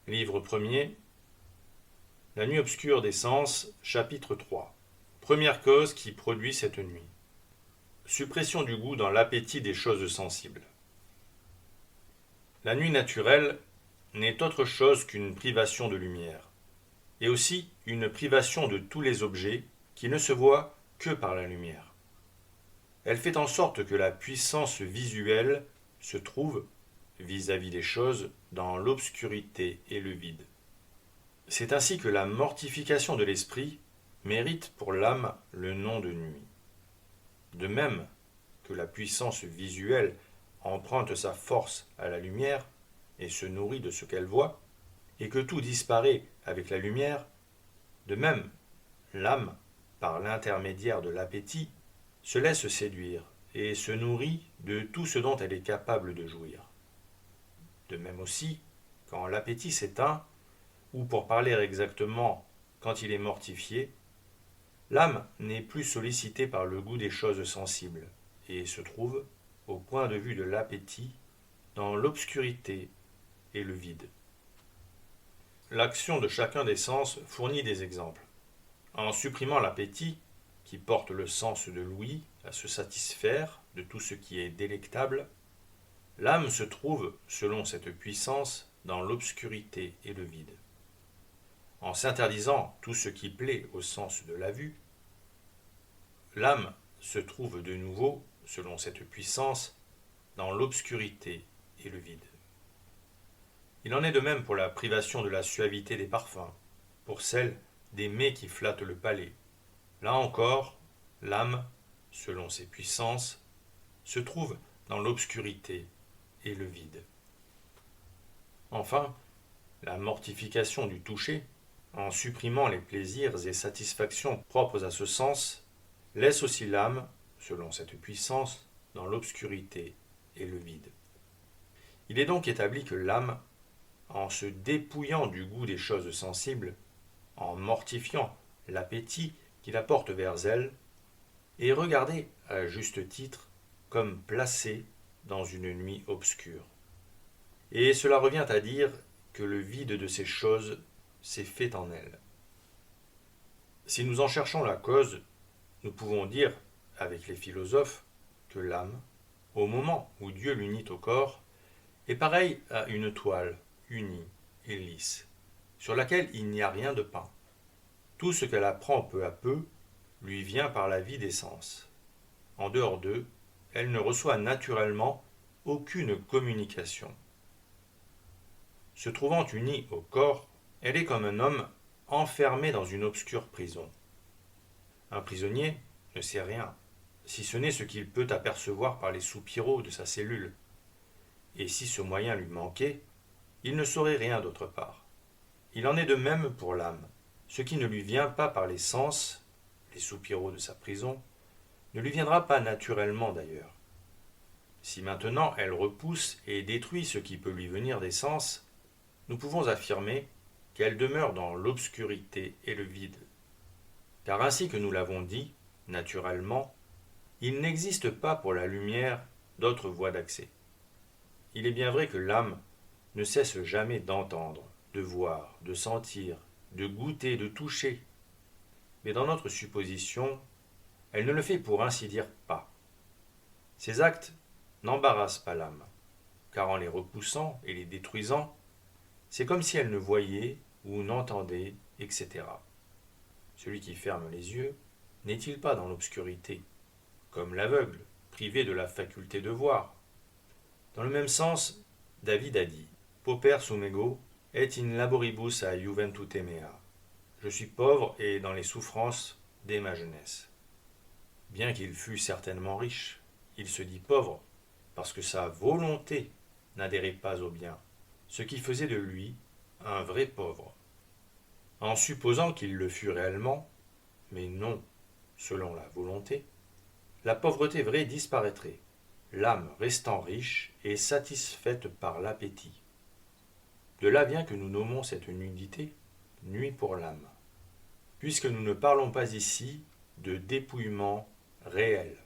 Livre premier, La nuit obscure des sens, chapitre 3. Première cause qui produit cette nuit. Suppression du goût dans l'appétit des choses sensibles. La nuit naturelle n'est autre chose qu'une privation de lumière, et aussi une privation de tous les objets qui ne se voient que par la lumière. Elle fait en sorte que la puissance visuelle se trouve, vis-à-vis des choses, dans l'obscurité et le vide. C'est ainsi que la mortification de l'esprit mérite pour l'âme le nom de nuit. De même que la puissance visuelle emprunte sa force à la lumière et se nourrit de ce qu'elle voit, et que tout disparaît avec la lumière, de même l'âme, par l'intermédiaire de l'appétit, se laisse séduire et se nourrit de tout ce dont elle est capable de jouir. De même aussi, quand l'appétit s'éteint, ou pour parler exactement, quand il est mortifié, l'âme n'est plus sollicitée par le goût des choses sensibles, et se trouve, au point de vue de l'appétit, dans l'obscurité et le vide. L'action de chacun des sens fournit des exemples. En supprimant l'appétit, qui porte le sens de l'ouïe à se satisfaire de tout ce qui est délectable, l'âme se trouve, selon cette puissance, dans l'obscurité et le vide. En s'interdisant tout ce qui plaît au sens de la vue, l'âme se trouve de nouveau, selon cette puissance, dans l'obscurité et le vide. Il en est de même pour la privation de la suavité des parfums, pour celle des mets qui flattent le palais. Là encore, l'âme, selon ses puissances, se trouve dans l'obscurité et le vide. Enfin, la mortification du toucher, en supprimant les plaisirs et satisfactions propres à ce sens, laisse aussi l'âme, selon cette puissance, dans l'obscurité et le vide. Il est donc établi que l'âme, en se dépouillant du goût des choses sensibles, en mortifiant l'appétit qui la porte vers elle, est regardée, à juste titre, comme placée dans une nuit obscure. Et cela revient à dire que le vide de ces choses s'est fait en elle. Si nous en cherchons la cause, nous pouvons dire, avec les philosophes, que l'âme, au moment où Dieu l'unit au corps, est pareille à une toile unie et lisse, sur laquelle il n'y a rien de peint. Tout ce qu'elle apprend peu à peu lui vient par la vie des sens. En dehors d'eux, elle ne reçoit naturellement aucune communication. Se trouvant unie au corps, elle est comme un homme enfermé dans une obscure prison. Un prisonnier ne sait rien, si ce n'est ce qu'il peut apercevoir par les soupiraux de sa cellule. Et si ce moyen lui manquait, il ne saurait rien d'autre part. Il en est de même pour l'âme. Ce qui ne lui vient pas par les sens, les soupiraux de sa prison, ne lui viendra pas naturellement d'ailleurs. Si maintenant elle repousse et détruit ce qui peut lui venir des sens, nous pouvons affirmer qu'elle demeure dans l'obscurité et le vide. Car ainsi que nous l'avons dit, naturellement, il n'existe pas pour la lumière d'autre voie d'accès. Il est bien vrai que l'âme ne cesse jamais d'entendre, de voir, de sentir, de goûter, de toucher. Mais dans notre supposition, elle ne le fait pour ainsi dire pas. Ces actes n'embarrassent pas l'âme, car en les repoussant et les détruisant, c'est comme si elle ne voyait ou n'entendait, etc. Celui qui ferme les yeux n'est-il pas dans l'obscurité, comme l'aveugle, privé de la faculté de voir? Dans le même sens, David a dit « Pauper sum ego et in laboribus a juventute mea ». Je suis pauvre et dans les souffrances dès ma jeunesse. Bien qu'il fût certainement riche, il se dit pauvre parce que sa volonté n'adhérait pas au bien, ce qui faisait de lui un vrai pauvre. En supposant qu'il le fût réellement, mais non selon la volonté, la pauvreté vraie disparaîtrait, l'âme restant riche et satisfaite par l'appétit. De là vient que nous nommons cette nudité nuit pour l'âme, puisque nous ne parlons pas ici de dépouillement réel.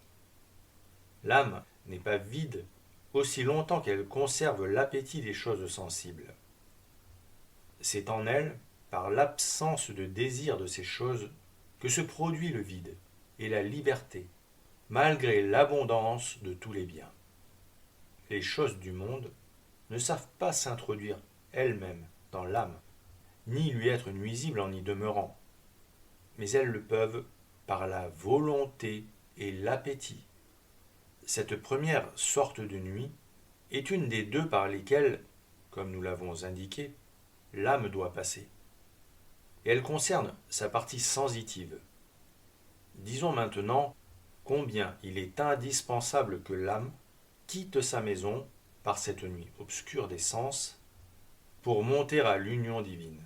L'âme n'est pas vide aussi longtemps qu'elle conserve l'appétit des choses sensibles. C'est en elle, par l'absence de désir de ces choses, que se produit le vide et la liberté, malgré l'abondance de tous les biens. Les choses du monde ne savent pas s'introduire elles-mêmes dans l'âme, ni lui être nuisibles en y demeurant, mais elles le peuvent par la volonté et l'appétit. Cette première sorte de nuit est une des deux par lesquelles, comme nous l'avons indiqué, l'âme doit passer. Et elle concerne sa partie sensitive. Disons maintenant combien il est indispensable que l'âme quitte sa maison par cette nuit obscure des sens pour monter à l'union divine.